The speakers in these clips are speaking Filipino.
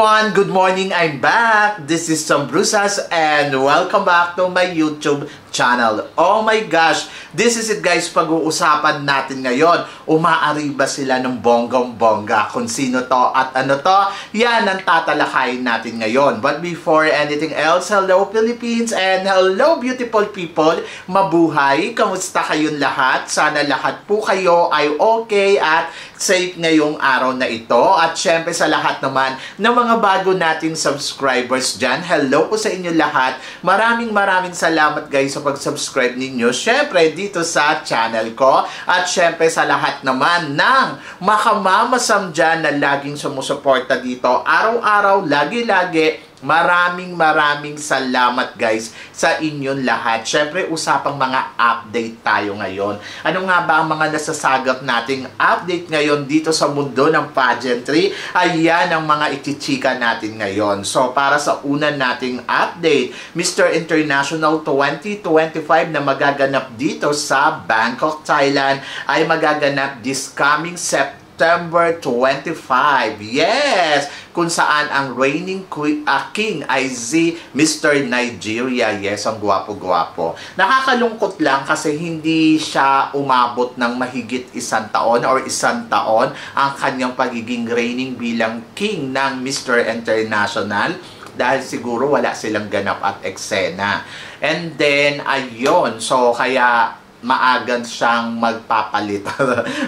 everyone! Good morning! I'm back! This is Sam Brusas and welcome back to my YouTube channel. Oh my gosh! This is it guys, pag-uusapan natin ngayon. Umaari ba sila ng bonggang-bongga? Kung sino to at ano to? Yan ang tatalakayin natin ngayon. But before anything else, hello Philippines and hello beautiful people! Mabuhay! Kamusta kayong lahat? Sana lahat po kayo ay okay at safe ngayong araw na ito. At syempre sa lahat naman ng mga bago nating subscribers dyan, hello po sa inyo lahat. Maraming salamat guys sa pag-subscribe ninyo. Syempre dito sa channel ko. At syempre sa lahat naman ng makamamasam dyan na laging sumusuporta dito. Araw-araw, lagi-lagi. Maraming salamat guys sa inyong lahat. Syempre usapang mga update tayo ngayon. Ano nga ba ang mga nasasagap nating update ngayon dito sa mundo ng pageantry? Ayan ang mga ichichika natin ngayon. So para sa unan nating update, Mr. International 2025 na magaganap dito sa Bangkok, Thailand ay magaganap this coming September 25. Yes! Kung saan ang reigning king ay si Mr. Nigeria. Yes, ang gwapo-gwapo. Nakakalungkot lang kasi hindi siya umabot ng mahigit isang taon ang kanyang pagiging reigning bilang king ng Mr. International. Dahil siguro wala silang ganap at eksena. And then, ayun. So, kaya maagang siyang magpapalit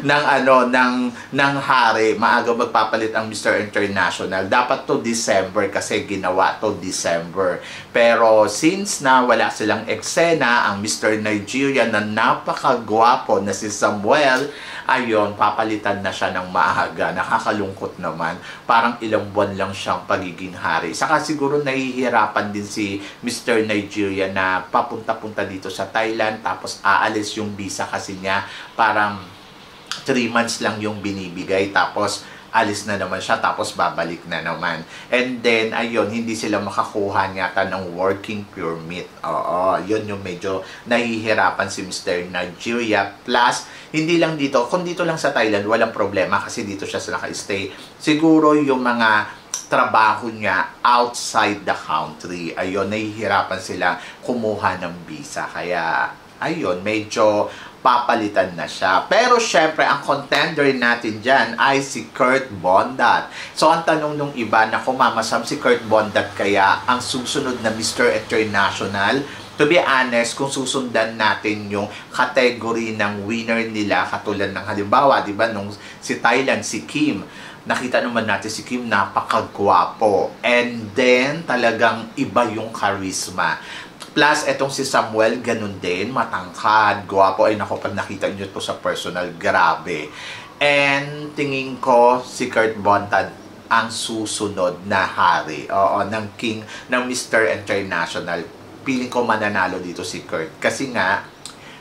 ng hari. Maagang magpapalit ang Mr. International. Dapat to December kasi ginawa to December. Pero since na wala silang eksena, ang Mr. Nigeria na napakagwapo na si Samuel, ayun, papalitan na siya ng maaga. Nakakalungkot naman. Parang ilang buwan lang siyang pagiging hari. Saka siguro nahihirapan din si Mr. Nigeria na papunta-punta dito sa Thailand tapos aalis yung visa kasi niya. Parang 3 months lang yung binibigay tapos alis na naman siya, tapos babalik na naman. And then, ayun, hindi sila makakuha yata ng working permit. Oo, yun yung medyo nahihirapan si Mr. Nigeria. Plus, hindi lang dito, kung dito lang sa Thailand, walang problema kasi dito siya naka-stay. Siguro yung mga trabaho niya outside the country, ayun, nahihirapan sila kumuha ng visa. Kaya, ayun, medyo papalitan na siya. Pero syempre, ang contender natin dyan ay si Kurt Vondat. So, ang tanong nung iba na kumamasam si Kurt Vondat kaya ang susunod na Mr. International. To be honest, kung susundan natin yung category ng winner nila, katulad ng halimbawa, di ba, nung si Thailand, si Kim, nakita naman natin si Kim, napakagwapo. And then, talagang iba yung charisma. Plus, etong si Samuel, ganun din, matangkad, gwapo. Ay nako, pag nakita nyo to sa personal, grabe. And tingin ko, si Kurt Vondat ang susunod na hari. Oo, ng king, ng Mr. International. Piling ko mananalo dito si Kurt. Kasi nga,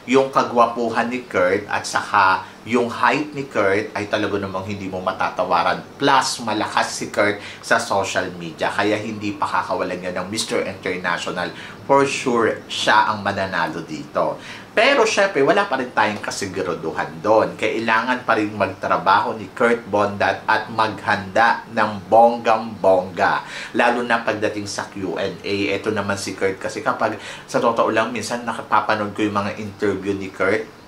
yung kagwapuhan ni Kurt at saka yung height ni Kurt ay talaga namang hindi mo matatawaran. Plus, malakas si Kurt sa social media. Kaya hindi pa kakawalan niya ng Mr. International. For sure, siya ang mananalo dito. Pero syempre, wala pa rin tayong kasiguraduhan doon. Kailangan pa rin magtrabaho ni Kurt Vondat at maghanda ng bonggang-bongga. Lalo na pagdating sa Q&A. Ito naman si Kurt kasi kapag sa totoo lang, minsan nakapapanood ko yung mga interview ni Kurt,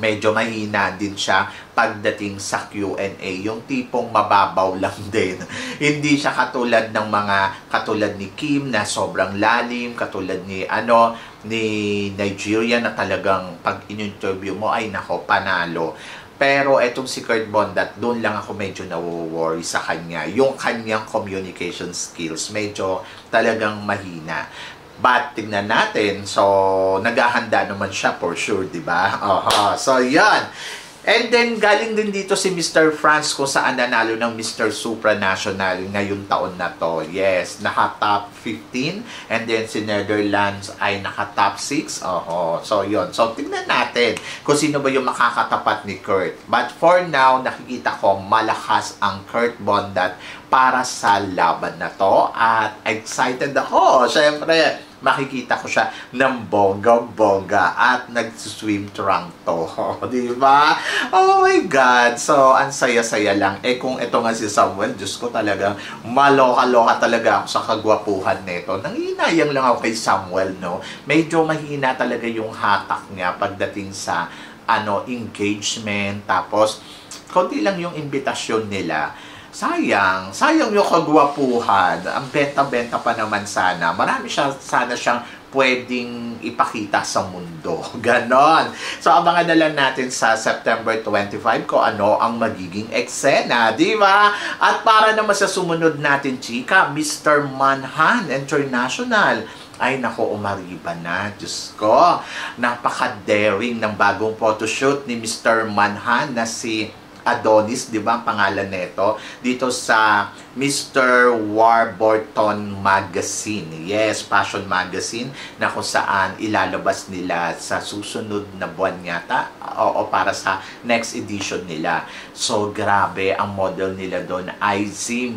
medyo mahina din siya pagdating sa Q&A. Yung tipong mababaw lang din. Hindi siya katulad ng mga katulad ni Kim na sobrang lalim, katulad ni Nigeria na talagang pag in-interview mo ay nako, panalo. Pero etong si Kurt Vondat, doon lang ako medyo nawo-worry sa kanya. Yung kanyang communication skills, medyo talagang mahina. But tignan natin, so naghahanda naman siya for sure, di ba? So yan. And then galing din dito si Mr. France kung saan nanalo ng Mr. Supranational ngayong taon na to. Yes, naka-top 15. And then si Netherlands ay naka-top 6. So yon. So tignan natin kung sino ba yung makakatapat ni Kurt. But for now, nakikita ko malakas ang Kurt Vondat para sa laban na to. At excited ako. Syempre, makikita ko siya ng bongga-bongga at nag-swim trunk to. Di ba? Oh my God! So, ang saya-saya lang. Eh, kung ito nga si Samuel, Diyos ko talagang maloka-loka talaga ako sa kagwapuhan nito. Nanginayang lang ako kay Samuel, no? Medyo mahina talaga yung hatak niya pagdating sa engagement. Tapos, konti lang yung imbitasyon nila. Sayang yung kagwapuhan. Ang benta-benta pa naman sana. Marami sana siyang pwedeng ipakita sa mundo. Ganon. So, abangan na lang natin sa September 25 kung ano ang magiging eksena, di ba? At para naman sa sumunod natin, chika, Mr. Manhan International. Ay, nako, umariba na. Diyos ko. Napaka-daring ng bagong photoshoot ni Mr. Manhan na si Adonis, di ba ang pangalan nito? Dito sa Mr. Warburton Magazine. Yes, fashion magazine na kung saan ilalabas nila sa susunod na buwan yata o para sa next edition nila. So, grabe, ang model nila doon ay si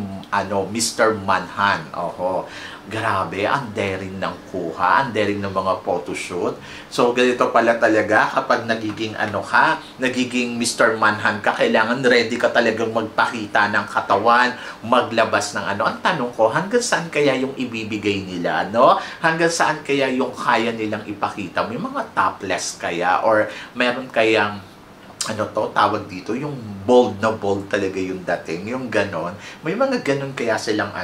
Mr. Manhan. Grabe, ang daring ng kuha, ang daring ng mga photoshoot. So, ganito pala talaga kapag nagiging nagiging Mr. Manhan ka, kailangan ready ka talagang magpakita ng katawan, maglabas ng Ang tanong ko, hanggang saan kaya yung ibibigay nila, no? Hanggang saan kaya yung kaya nilang ipakita? May mga topless kaya? Or meron kayang tawag dito, yung bold na bold talaga yung dating, yung ganon. May mga ganon kaya silang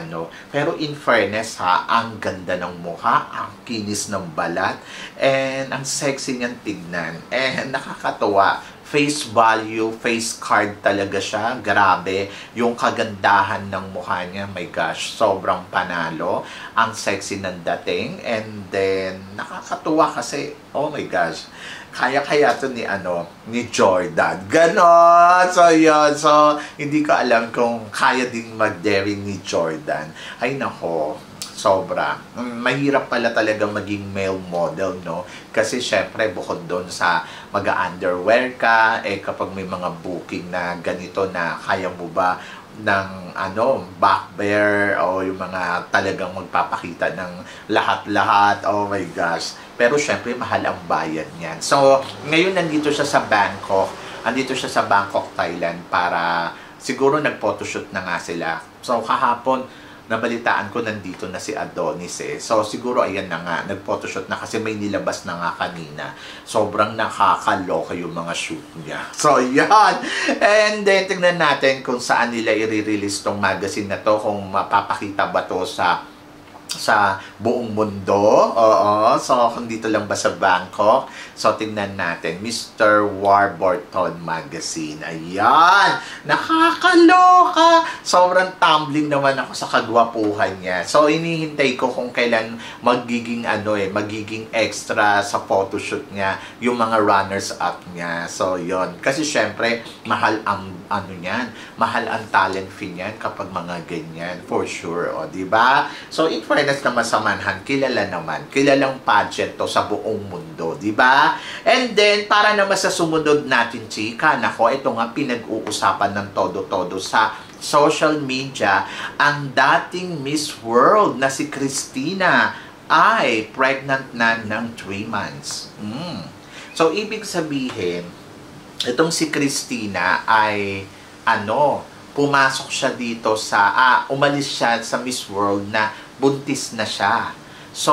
pero in fairness ang ganda ng mukha, ang kinis ng balat, and ang sexy niyang tignan, and nakakatuwa. Face value, face card talaga siya. Grabe, yung kagandahan ng mukha niya, my gosh, sobrang panalo. Ang sexy ng dating, and then nakakatuwa kasi, oh my gosh, kaya to ni Jordan. Ganon! So, yun. So, hindi ko alam kung kaya din mag-daring ni Jordan. Ay, nako. Sobra. Mahirap pala talaga maging male model, no? Kasi, syempre, bukod doon sa mag-underwear ka, kapag may mga booking na ganito na kaya mo ba ng back bear o yung mga talagang magpapakita ng lahat-lahat. Oh my gosh. Pero syempre mahal ang bayad niyan. So, ngayon nandito siya sa Bangkok. Andito siya sa Bangkok, Thailand para siguro nag-photoshoot na nga sila. So, kahapon nabalitaan ko nandito na si Adonis So, siguro ayan na nga, nag-photoshoot na kasi may nilabas na nga kanina. Sobrang nakakaloka yung mga shoot niya. So, yan! And then, tingnan natin kung saan nila i-release tong magazine na to, kung mapapakita ba to sa buong mundo. Oo. So, kung dito lang ba sa Bangkok? So, tingnan natin. Mr. Warburton Magazine. Ayan! Nakakaloka! Sobrang tumbling naman ako sa kagwapuhan niya. So, inihintay ko kung kailan magiging magiging extra sa photoshoot niya, yung mga runners-up niya. So, yon. Kasi, syempre, mahal ang niyan. Mahal ang talent fee niyan kapag mga ganyan. For sure. O, diba? So, in fairness naman sa Manhan, kilala naman. Kilalang pageant to sa buong mundo, di ba? And then, para naman sa sumunod natin, chika, nako, ito nga pinag-uusapan ng todo-todo sa social media, ang dating Miss World na si Christina ay pregnant na ng 3 months. So, ibig sabihin, itong si Christina ay, pumasok siya dito sa, umalis siya sa Miss World na buntis na siya. So,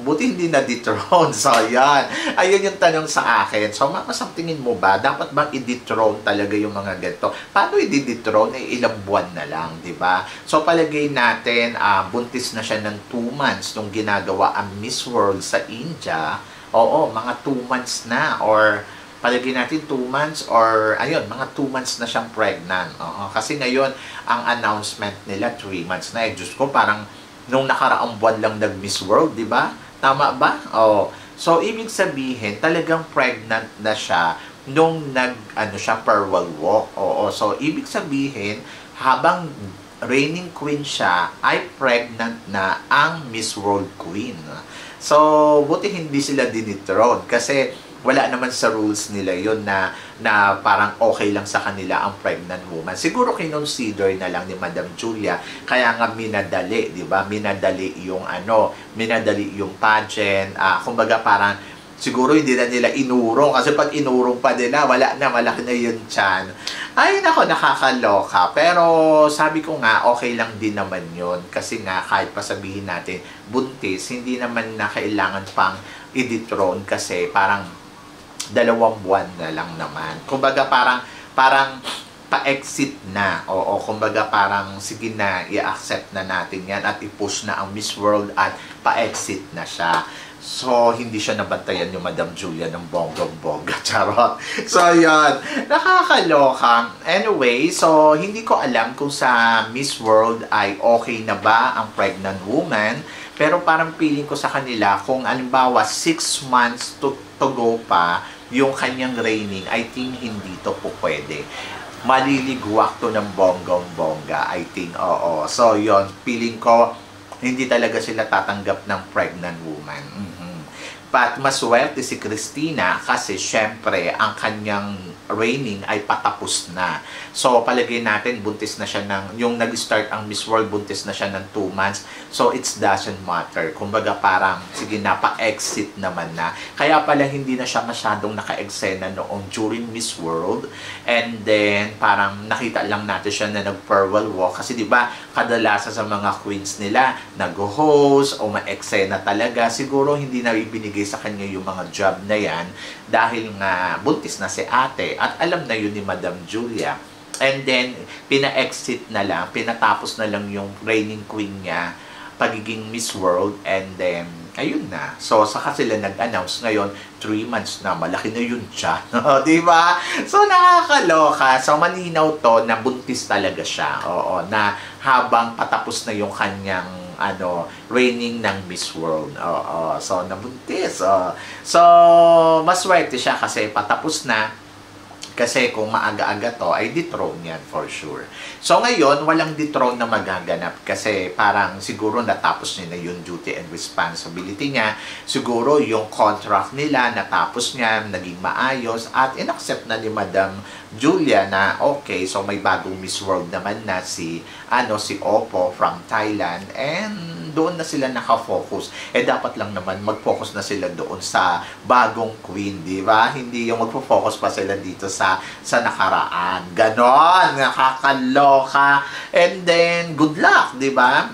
buti hindi na-dethrone. So, yan. Ayun yung tanong sa akin. So, makasang tingin mo ba, dapat bang i-dethrone talaga yung mga ganito? Paano i-dethrone? Ilang buwan na lang, di ba? So, palagay natin, buntis na siya ng 2 months nung ginagawa ang Miss World sa India. Oo, mga 2 months na. Or, palagay natin 2 months or, ayun, mga 2 months na siyang pregnant. Kasi ngayon, ang announcement nila, 3 months na. Diyos ko, parang nung nakaraang buwan lang nag-Miss World, di ba? Tama ba? So, ibig sabihin, talagang pregnant na siya nung siya farewell walk. So, ibig sabihin, habang reigning queen siya, ay pregnant na ang Miss World Queen. So, buti hindi sila dinithrone kasi wala naman sa rules nila yon na parang okay lang sa kanila ang pregnant woman. Siguro kinonsider na lang ni Madam Julia, kaya nga minadali, di ba? Minadali yung minadali yung pageant. Kumbaga parang siguro hindi na nila inurong, kasi pag inurong pa nila, wala na, malaki na yun tiyan. Ay, nako, nakakaloka. Pero sabi ko nga, okay lang din naman yun. Kasi nga, kahit pa sabihin natin, buntis, hindi naman na kailangan pang i-dethrone kasi parang 2 buwan na lang naman. Kumbaga parang pa-exit na. Oo, kumbaga parang sige na, i-accept na natin yan at i-push na ang Miss World at pa-exit na siya. So, hindi siya nabantayan yung Madam Julia ng bonggang-bongga. Charot. So, yun. Nakakaloka. Anyway, so, hindi ko alam kung sa Miss World ay okay na ba ang pregnant woman. Pero parang feeling ko sa kanila, kung alimbawa 6 months to go pa yung kanyang reigning, I think hindi to po pwede. Maliligwak to ng bonggang-bongga, I think. Oo. So, yun. Feeling ko, hindi talaga sila tatanggap ng pregnant woman. But maswerte si Cristina kasi syempre ang kanyang reigning ay patapos na. So palagay natin buntis na siya yung nag-start ang Miss World, buntis na siya ng 2 months. So it doesn't matter. Kumbaga parang sige na, pa-exit naman na. Kaya pala hindi na siya masyadong naka-eksena noong during Miss World. And then parang nakita lang natin siya na nag-farewell walk. Kasi di ba kadalasan sa mga queens nila nag-host o ma-eksena talaga. Siguro hindi na ibinigay sa kanya yung mga job na yan dahil nga buntis na si ate at alam na yun ni Madam Julia. And then, pina-exit na lang, pinatapos na lang yung reigning queen niya, pagiging Miss World, and then, ayun na. So, saka sila nag-announce ngayon, 3 months na, malaki na yun siya. Diba? So, nakakaloka. So, malinaw to na buntis talaga siya. Oo, na habang patapos na yung kanyang reigning ng Miss World. So, nabuntis. So, maswerte siya kasi patapos na. Kasi kung maaga-aga to, ay dethrone yan for sure. So ngayon, walang dethrone na magaganap kasi parang siguro natapos niya na yung duty and responsibility niya. Siguro yung contract nila natapos niya, naging maayos at inaccept na ni Madam Julia na okay, so may bagong Miss World naman na si Oppo from Thailand, and doon na sila nakafocus. Dapat lang naman mag-focus na sila doon sa bagong queen, di ba? Hindi yung magpo-focus pa sila dito sa nakaraan. Ganon, nakakaloka. And then, good luck, di ba?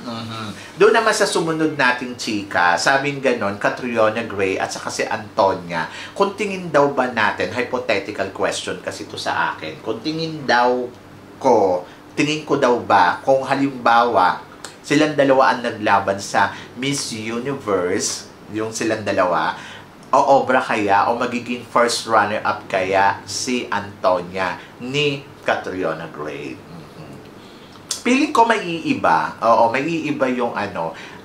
Doon naman sa sumunod nating chika, sabing ganon, Catriona Gray at saka si Antonia, kung tingin daw ba natin, hypothetical question kasi ito sa akin, kung tingin ko daw ba, kung halimbawa, silang dalawa ang naglaban sa Miss Universe, yung silang dalawa, o obra kaya, o magiging first runner-up kaya si Antonia ni Catriona Gray. Feeling ko maiiba. Oo, maiiba yung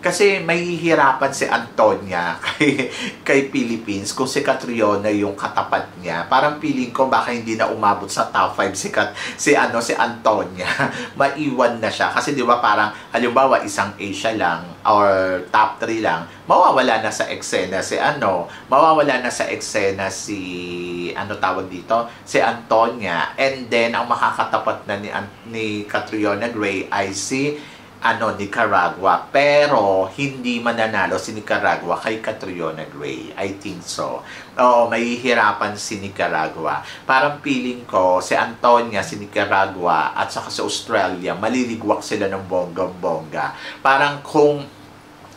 kasi mahihirapan si Antonia kay Philippines kung si Catriona yung katapat niya. Parang feeling ko baka hindi na umabot sa top 5 si Antonia. Maiwan na siya. Kasi di ba parang halimbawa isang Asia lang or top 3 lang, mawawala na sa eksena si tawag dito? Si Antonia. And then ang makakatapat na ni Catriona Gray ay si Nicaragua. Pero hindi mananalo si Nicaragua kay Catriona Gray. I think so. Mahihirapan si Nicaragua. Parang feeling ko si Antonia, si Nicaragua at saka sa Australia, maliligwak sila ng bonggang-bongga. Parang kung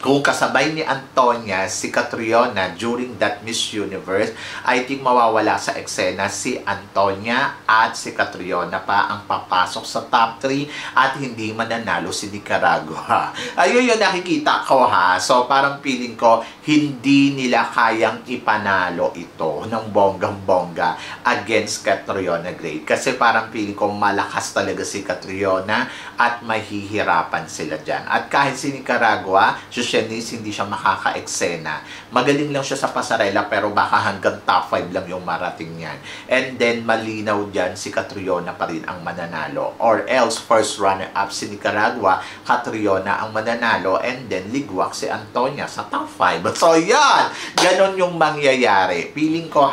kasabay ni Antonia si Catriona during that Miss Universe, I think mawawala sa eksena si Antonia at si Catriona pa ang papasok sa top 3 at hindi mananalo si Nicaragua. Ayun yung nakikita ko ha. So parang feeling ko hindi nila kayang ipanalo ito ng bonggang-bongga against Catriona Gray. Kasi parang feeling ko malakas talaga si Catriona at mahihirapan sila dyan. At kahit si Nicaragua, illusionist, hindi siya makaka-eksena. Magaling lang siya sa pasarela pero baka hanggang top 5 lang yung marating niyan. And then malinaw dyan si Catriona pa rin ang mananalo. Or else first runner-up si Nicaragua, Catriona ang mananalo, and then ligwak si Antonia sa top 5. So yan, ganon yung mangyayari. Feeling ko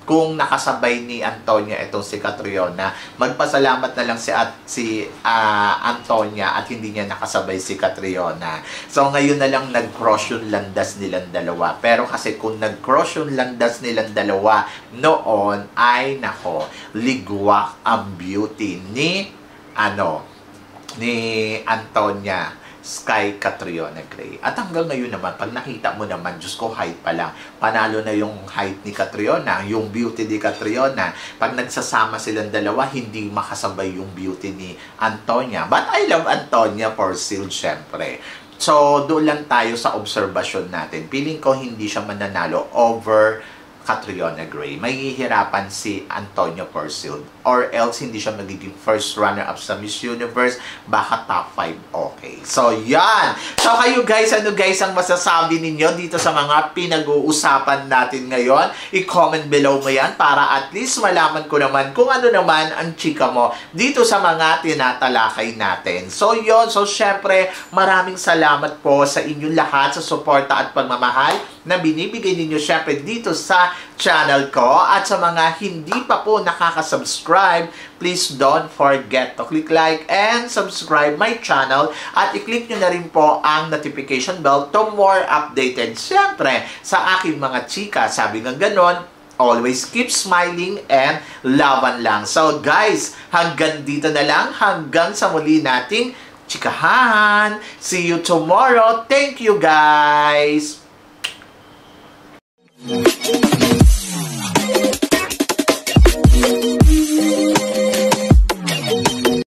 kung nakasabay ni Antonia itong si Catriona, magpasalamat na lang si Antonia at hindi niya nakasabay si Catriona. So ngayon na lang nag-cross yung landas nilang dalawa. Pero kasi kung nag-cross yung landas nilang dalawa noon, ay nako, ligwak ang beauty ni Antonia Sky Catriona Gray. At hanggang ngayon naman, pag nakita mo naman, Diyos ko, height pa lang. Panalo na yung height ni Catriona, yung beauty ni Catriona. Pag nagsasama silang dalawa, hindi makasabay yung beauty ni Antonia. But I love Antonia Porcil, syempre. So, doon lang tayo sa obserbasyon natin. Feeling ko hindi siya mananalo over Catriona Gray. Mahihirapan si Antonia Porcil, or else hindi siya magiging first runner-up sa Miss Universe, baka top 5 okay. So, yan! So, kayo guys, ano guys ang masasabi ninyo dito sa mga pinag-uusapan natin ngayon? I-comment below mo yan para at least malaman ko naman kung ano naman ang chika mo dito sa mga tinatalakay natin. So, yon. So, syempre, maraming salamat po sa inyong lahat sa suporta at pagmamahal na binibigay ninyo syempre dito sa channel ko. At sa mga hindi pa po nakaka-subscribe, please don't forget to click like and subscribe my channel at i-click nyo na rin po ang notification bell to more updated syempre sa aking mga chika. Sabi nga ganon, always keep smiling and laban lang. So guys, hanggang dito na lang, hanggang sa muli nating chikahan. See you tomorrow. Thank you guys.